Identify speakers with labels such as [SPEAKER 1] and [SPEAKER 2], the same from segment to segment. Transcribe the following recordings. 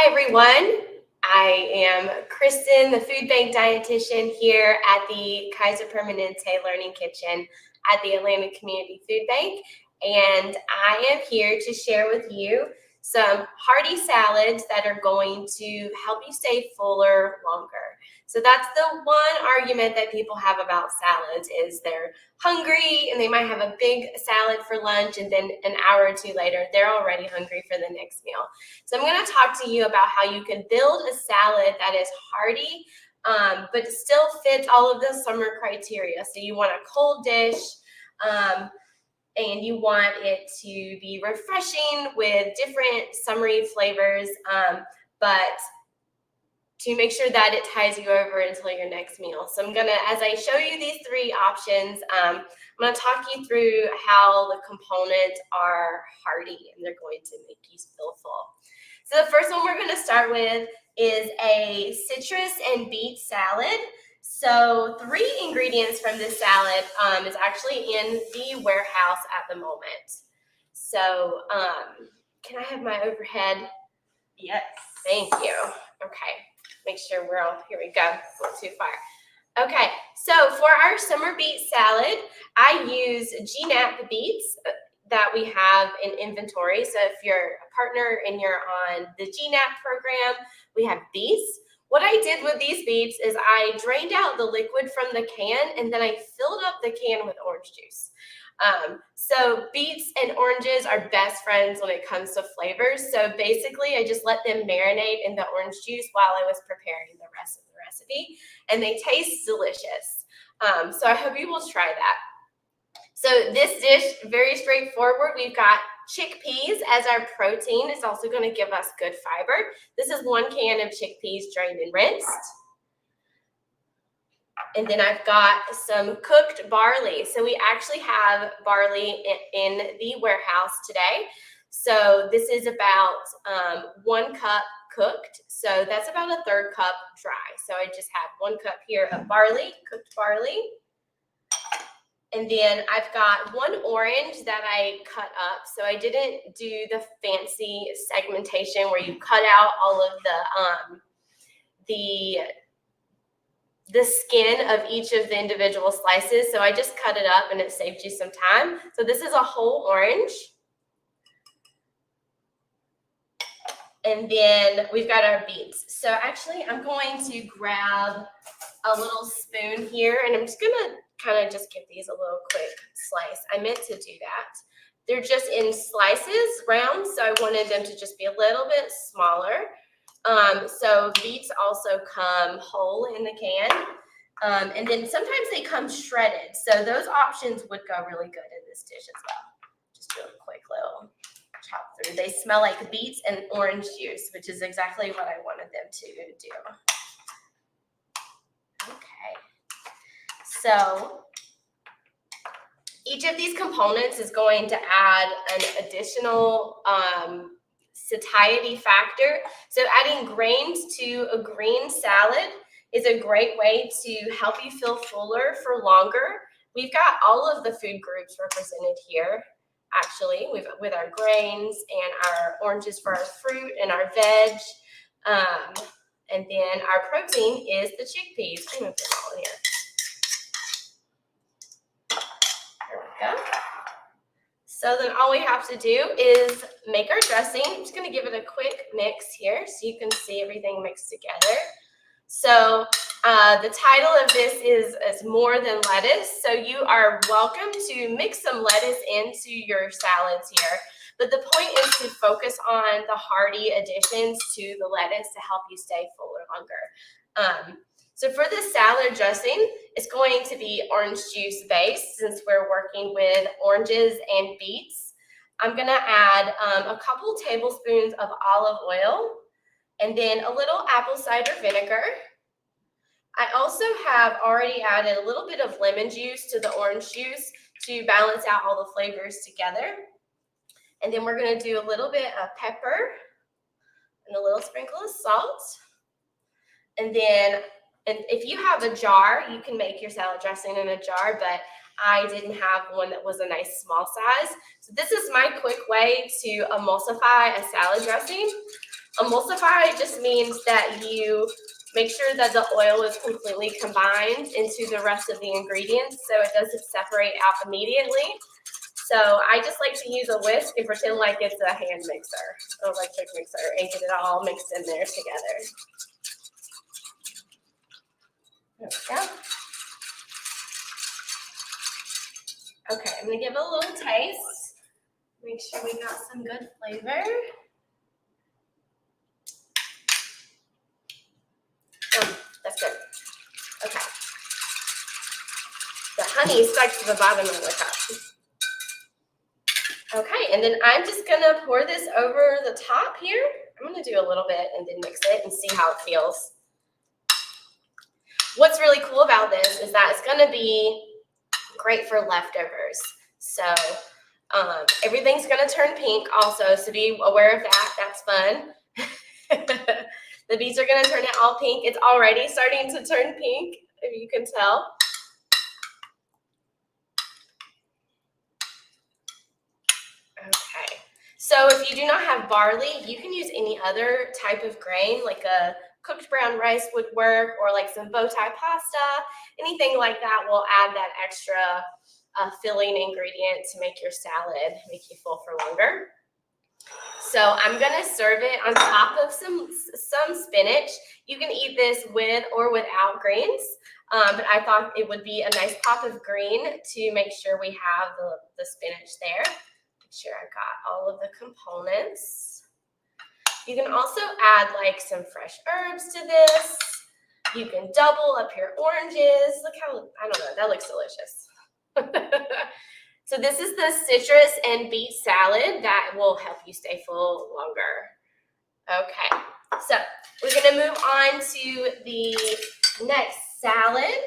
[SPEAKER 1] Hi everyone, I am Kristen, the food bank dietitian here at the Kaiser Permanente Learning Kitchen at the Atlanta Community Food Bank, and I am here to share with you some hearty salads that are going to help you stay fuller longer. So that's the one argument that people have about salads is they're hungry and they might have a big salad for lunch, and then an hour or two later they're already hungry for the next meal. So I'm going to talk to you about how you can build a salad that is hearty, but still fits all of the summer criteria. So you want a cold dish, and you want it to be refreshing with different summery flavors, but to make sure that it ties you over until your next meal. So I'm gonna, as I show you these three options, I'm gonna talk you through how the components are hearty and they're going to make you feel full. So the first one we're gonna start with is a citrus and beet salad. So 3 ingredients from this salad is actually in the warehouse at the moment. So can I have my overhead?
[SPEAKER 2] Yes.
[SPEAKER 1] Thank you. Okay. Make sure we're all, here we go, not too far. Okay, so for our summer beet salad, I use GNAP beets that we have in inventory. So if you're a partner and you're on the GNAP program, we have beets. What I did with these beets is I drained out the liquid from the can and then I filled up the can with orange juice. So beets and oranges are best friends when it comes to flavors. So basically I just let them marinate in the orange juice while I was preparing the rest of the recipe, and they taste delicious. So I hope you will try that. So this dish, very straightforward. We've got chickpeas as our protein. It's also going to give us good fiber. This is 1 can of chickpeas drained and rinsed. And then I've got some cooked barley. So we actually have barley in the warehouse today. So this is about 1 cup cooked. So that's about 1/3 cup dry. So I just have 1 cup here of barley, cooked barley. And then I've got 1 orange that I cut up. So I didn't do the fancy segmentation where you cut out all of the skin of each of the individual slices. So I just cut it up and it saved you some time. So this is a whole orange. And then we've got our beets. So actually I'm going to grab a little spoon here and I'm just gonna kind of just give these a little quick slice. I meant to do that. They're just in slices, round, so I wanted them to just be a little bit smaller. So beets also come whole in the can. And then sometimes they come shredded. So those options would go really good in this dish as well. Just do a quick little chop through. They smell like beets and orange juice, which is exactly what I wanted them to do. Okay. So each of these components is going to add an additional satiety factor. So adding grains to a green salad is a great way to help you feel fuller for longer. We've got all of the food groups represented here, actually, with our grains and our oranges for our fruit and our veg. And then our protein is the chickpeas. I'm gonna put them all in here. There we go. So then all we have to do is make our dressing. I'm just gonna give it a quick mix here so you can see everything mixed together. So the title of this is More Than Lettuce. So you are welcome to mix some lettuce into your salads here. But the point is to focus on the hearty additions to the lettuce to help you stay fuller longer. So for the salad dressing, it's going to be orange juice based since we're working with oranges and beets. I'm gonna add a couple tablespoons of olive oil and then a little apple cider vinegar. I also have already added a little bit of lemon juice to the orange juice to balance out all the flavors together. And then we're gonna do a little bit of pepper and a little sprinkle of salt. And then if you have a jar, you can make your salad dressing in a jar, but I didn't have one that was a nice small size. So this is my quick way to emulsify a salad dressing. Emulsify just means that you make sure that the oil is completely combined into the rest of the ingredients so it doesn't separate out immediately. So I just like to use a whisk and pretend like it's a hand mixer, an electric mixer, and get it all mixed in there together. There we go. Okay, I'm gonna give it a little taste. Make sure we got some good flavor. That's good. Okay. The honey stuck to the bottom of the cup. Okay, and then I'm just gonna pour this over the top here. I'm gonna do a little bit and then mix it and see how it feels. What's really cool about this is that it's gonna be great for leftovers. So everything's gonna turn pink also, so be aware of that. That's fun. The beets are gonna turn it all pink. It's already starting to turn pink, if you can tell. Okay, so if you do not have barley, you can use any other type of grain, like a cooked brown rice would work, or like some bow tie pasta. Anything like that will add that extra filling ingredient to make your salad make you full for longer. So I'm gonna serve it on top of some spinach. You can eat this with or without greens, but I thought it would be a nice pop of green to make sure we have the spinach there. Make sure I've got all of the components. You can also add like some fresh herbs to this. You can double up your oranges. Look how, I don't know, that looks delicious. So this is the citrus and beet salad that will help you stay full longer. Okay, so we're gonna move on to the next salad.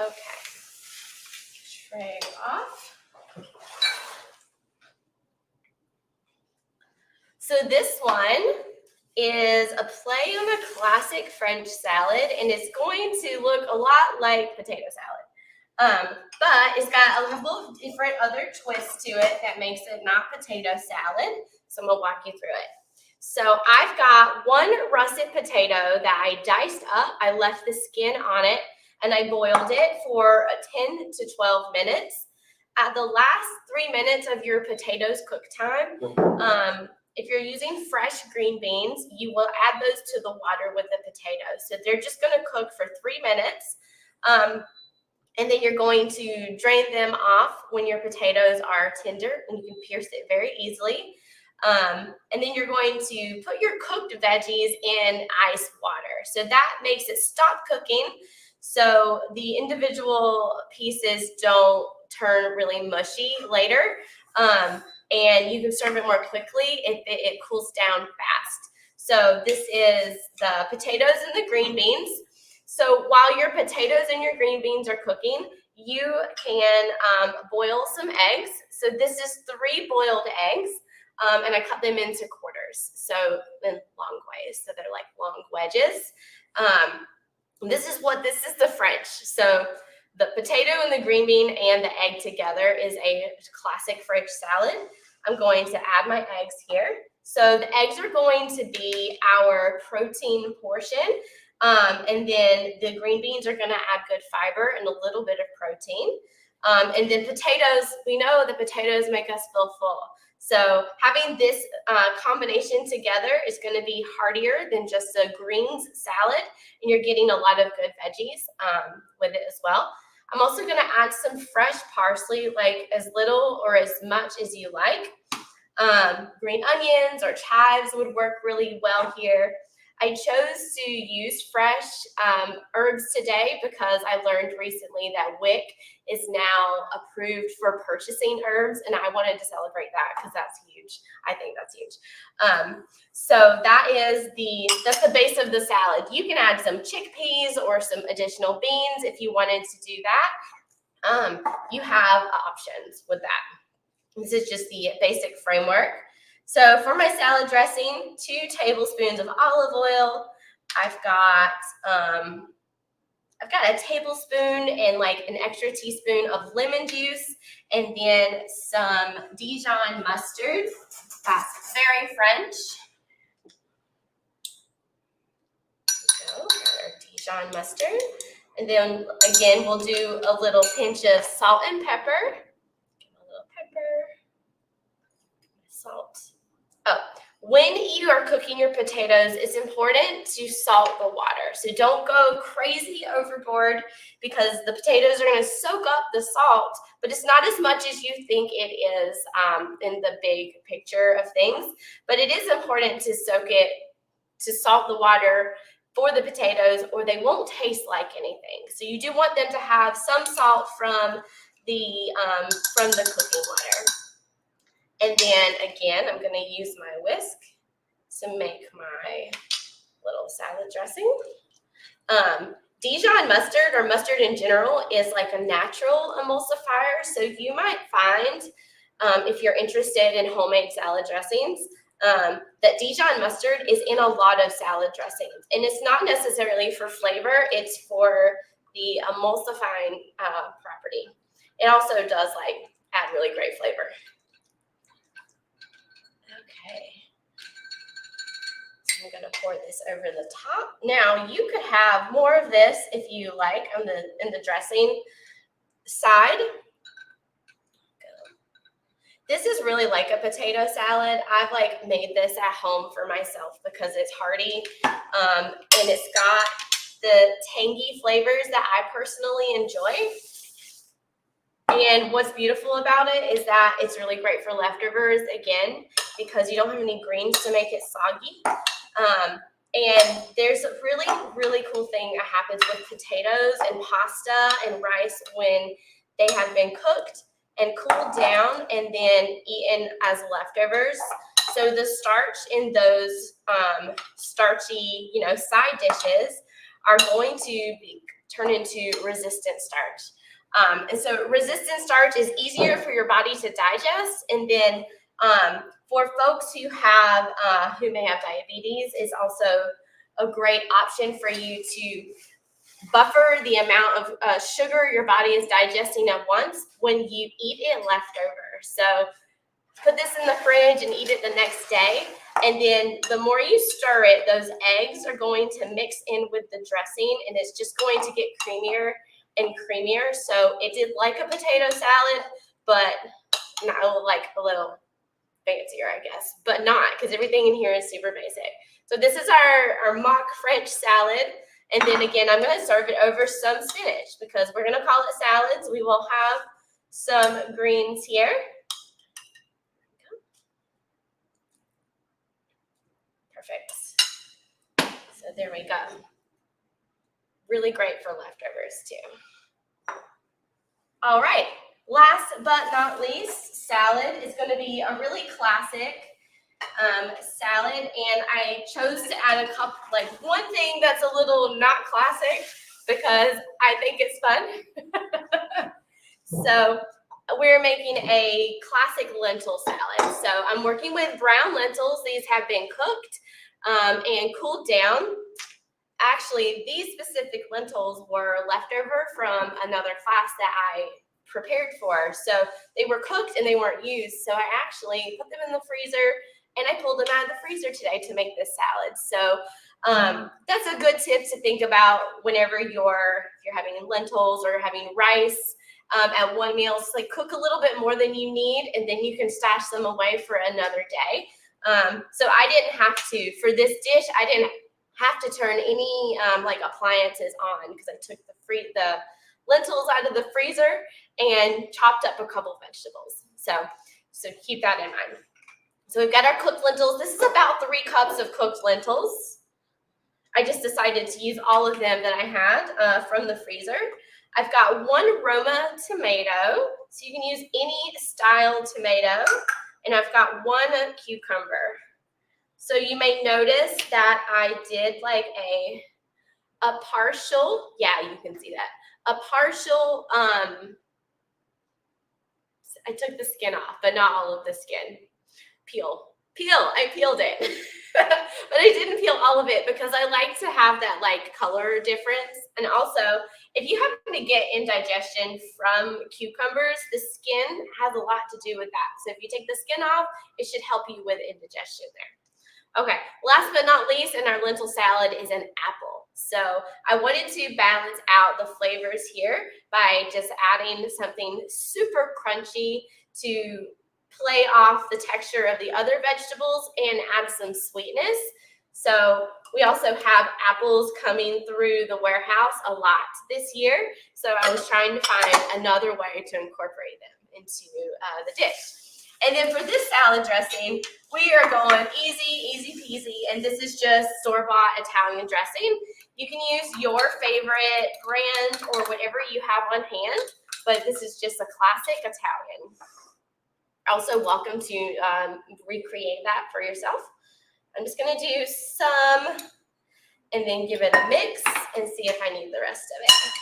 [SPEAKER 1] Okay, tray off. So this one is a play on a classic French salad, and it's going to look a lot like potato salad. But it's got a couple of different other twists to it that makes it not potato salad. So I'm gonna walk you through it. So I've got one russet potato that I diced up. I left the skin on it and I boiled it for 10 to 12 minutes. At the last 3 minutes of your potatoes cook time, if you're using fresh green beans, you will add those to the water with the potatoes. So they're just gonna cook for 3 minutes. And then you're going to drain them off when your potatoes are tender, and you can pierce it very easily. And then you're going to put your cooked veggies in ice water. So that makes it stop cooking, so the individual pieces don't turn really mushy later. And you can serve it more quickly if it cools down fast. So this is the potatoes and the green beans. So while your potatoes and your green beans are cooking, you can boil some eggs. So this is 3 boiled eggs, and I cut them into quarters, so in long ways, so they're like long wedges. This is the French. So the potato and the green bean and the egg together is a classic French salad. I'm going to add my eggs here. So the eggs are going to be our protein portion. And then the green beans are gonna add good fiber and a little bit of protein. And then potatoes, we know that potatoes make us feel full. So having this combination together is gonna be heartier than just a greens salad, and you're getting a lot of good veggies with it as well. I'm also gonna add some fresh parsley, like as little or as much as you like. Green onions or chives would work really well here. I chose to use fresh herbs today because I learned recently that WIC is now approved for purchasing herbs, and I wanted to celebrate that because that's huge. I think that's huge. So that's the base of the salad. You can add some chickpeas or some additional beans if you wanted to do that. You have options with that. This is just the basic framework. So for my salad dressing, 2 tablespoons of olive oil. I've got I've got a tablespoon and like an extra teaspoon of lemon juice, and then some Dijon mustard. That's very French. There we go, our Dijon mustard. And then again, we'll do a little pinch of salt and pepper. A little pepper, salt. Oh, when you are cooking your potatoes, it's important to salt the water. So don't go crazy overboard because the potatoes are going to soak up the salt, but it's not as much as you think it is in the big picture of things. But it is important to salt the water for the potatoes, or they won't taste like anything. So you do want them to have some salt from the cooking water. And then again, I'm going to use my whisk to make my little salad dressing. Dijon mustard, or mustard in general, is like a natural emulsifier. So you might find, if you're interested in homemade salad dressings, that Dijon mustard is in a lot of salad dressings. And it's not necessarily for flavor, it's for the emulsifying property. It also does like add really great flavor. Okay, so I'm going to pour this over the top. Now you could have more of this if you like in the dressing side. This is really like a potato salad. I've like made this at home for myself because it's hearty, and it's got the tangy flavors that I personally enjoy. And what's beautiful about it is that it's really great for leftovers, again, because you don't have any greens to make it soggy. And there's a really, really cool thing that happens with potatoes and pasta and rice when they have been cooked and cooled down and then eaten as leftovers. So the starch in those starchy, side dishes are going to turn into resistant starch. And so resistant starch is easier for your body to digest. And then for folks who may have diabetes, is also a great option for you to buffer the amount of sugar your body is digesting at once when you eat it leftover. So put this in the fridge and eat it the next day. And then the more you stir it, those eggs are going to mix in with the dressing, and it's just going to get creamier and creamier. So it did like a potato salad, but not like a little fancier, I guess, but not, because everything in here is super basic. So this is our mock French salad. And then again, I'm going to serve it over some spinach because we're going to call it salads. We will have some greens here. Perfect. So there we go. Really great for leftovers too. All right. Last but not least, salad is going to be a really classic salad, and I chose to add a couple, like one thing that's a little not classic because I think it's fun. So we're making a classic lentil salad. So I'm working with brown lentils. These have been cooked and cooled down. Actually, these specific lentils were leftover from another class that I prepared for. So they were cooked and they weren't used. So I actually put them in the freezer, and I pulled them out of the freezer today to make this salad. So that's a good tip to think about whenever if you're having lentils or having rice at one meal. It's like cook a little bit more than you need, and then you can stash them away for another day. So I didn't have to, for this dish, I didn't have to turn any like appliances on because I took the lentils out of the freezer and chopped up a couple vegetables. So keep that in mind. So we've got our cooked lentils. This is about 3 cups of cooked lentils. I just decided to use all of them that I had from the freezer. I've got 1 Roma tomato, so you can use any style tomato, and I've got 1 cucumber. So you may notice that I did like a partial, yeah, you can see that, a partial, I took the skin off, but not all of the skin peel. I peeled it. But I didn't peel all of it because I like to have that like color difference. And also, if you happen to get indigestion from cucumbers, the skin has a lot to do with that. So if you take the skin off, it should help you with indigestion there. Okay, last but not least in our lentil salad is an apple. So I wanted to balance out the flavors here by just adding something super crunchy to play off the texture of the other vegetables and add some sweetness. So we also have apples coming through the warehouse a lot this year. So I was trying to find another way to incorporate them into the dish. And then for this salad dressing, we are going easy peasy, and this is just store-bought Italian dressing. You can use your favorite brand or whatever you have on hand, but this is just a classic Italian. Also welcome to recreate that for yourself. I'm just gonna do some and then give it a mix and see if I need the rest of it.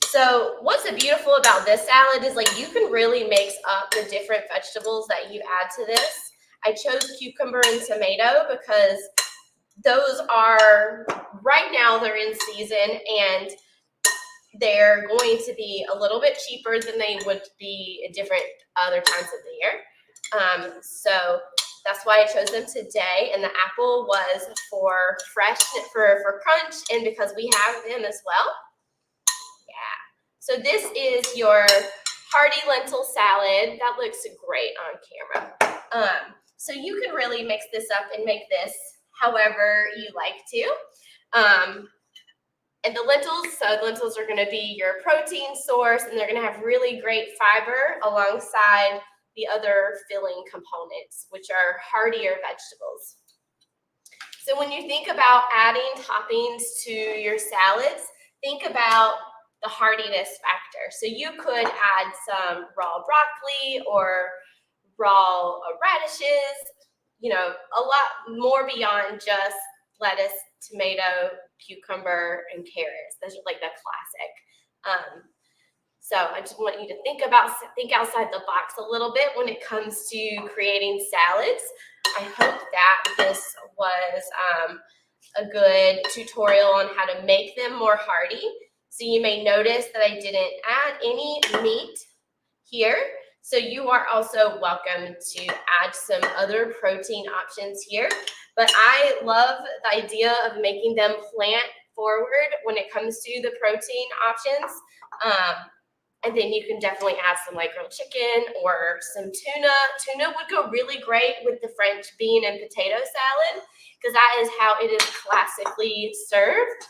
[SPEAKER 1] So what's beautiful about this salad is like you can really mix up the different vegetables that you add to this. I chose cucumber and tomato because those are, right now they're in season and they're going to be a little bit cheaper than they would be at different other times of the year. So that's why I chose them today. And the apple was for fresh, for crunch, and because we have them as well. Yeah. So this is your hearty lentil salad. That looks great on camera. So you can really mix this up and make this however you like to. And the lentils are going to be your protein source, and they're going to have really great fiber alongside the other filling components, which are heartier vegetables. So when you think about adding toppings to your salads, think about the hardiness factor. So you could add some raw broccoli or raw radishes, you know, a lot more beyond just lettuce, tomato, cucumber, and carrots. Those are like the classic. So I just want you to think outside the box a little bit when it comes to creating salads. I hope that this was a good tutorial on how to make them more hearty. So you may notice that I didn't add any meat here. So you are also welcome to add some other protein options here. But I love the idea of making them plant forward when it comes to the protein options. And then you can definitely add some like grilled chicken or some tuna. Tuna would go really great with the French bean and potato salad because that is how it is classically served.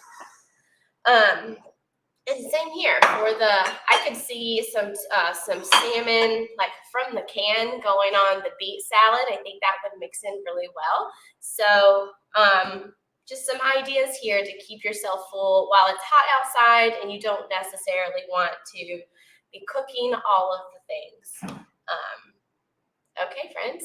[SPEAKER 1] And same here for I could see some salmon like from the can going on the beet salad. I think that would mix in really well. So just some ideas here to keep yourself full while it's hot outside and you don't necessarily want to be cooking all of the things. Okay, friends.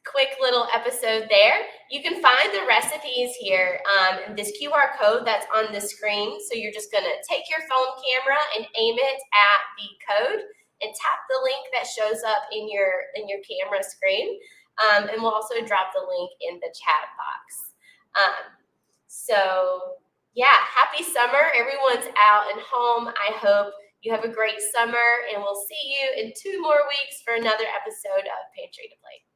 [SPEAKER 1] Quick little episode there. You can find the recipes here in this QR code that's on the screen. So you're just going to take your phone camera and aim it at the code and tap the link that shows up in your camera screen. And we'll also drop the link in the chat box. So yeah, happy summer. Everyone's out and home. I hope you have a great summer, and we'll see you in 2 more weeks for another episode of Pantry to Plate.